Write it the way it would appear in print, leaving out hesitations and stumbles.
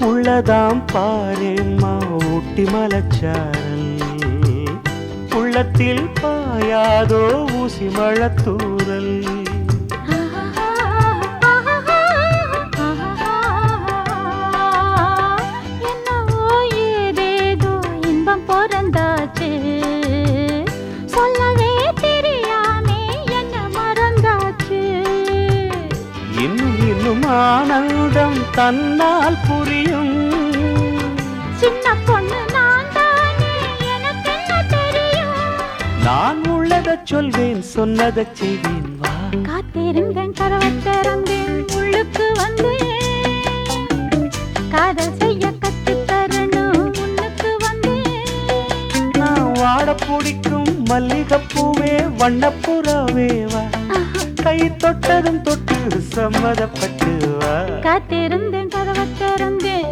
உள்ளதாம் பாரேம்மா ஊட்டி மலச்சாரல் உள்ளத்தில் பாயாதோ ஊசி மழத்தூரல் என்னவோ ஏதேதோ இன்பம் பிறந்தாச்சு சொல்லவே தெரியாமே என்ன மறந்தாச்சு இன்னும் இன்னும் ஆனந்தம் தன்னால் புரியும் சின்ன பொண்ணு நான் தானே எனக்கு என்ன தெரியும் நான் உள்ளதை சொல்வேன் சொன்னதை செய்வேன் வா காத்திருந்தேன் கதவை திறந்தேன் உள்ளுக்கு வந்தேன் காதல் செய்ய கற்றுத் தரணும் உன்னுக்கு வந்தேன் நான் வாட பிடிக்கும் மல்லிகைப்பூவே வண்ணப்புறாவே வா கை தொட்டதும் தொட்டு சம்மதப்பட்டு வா காத்திருந்தேன்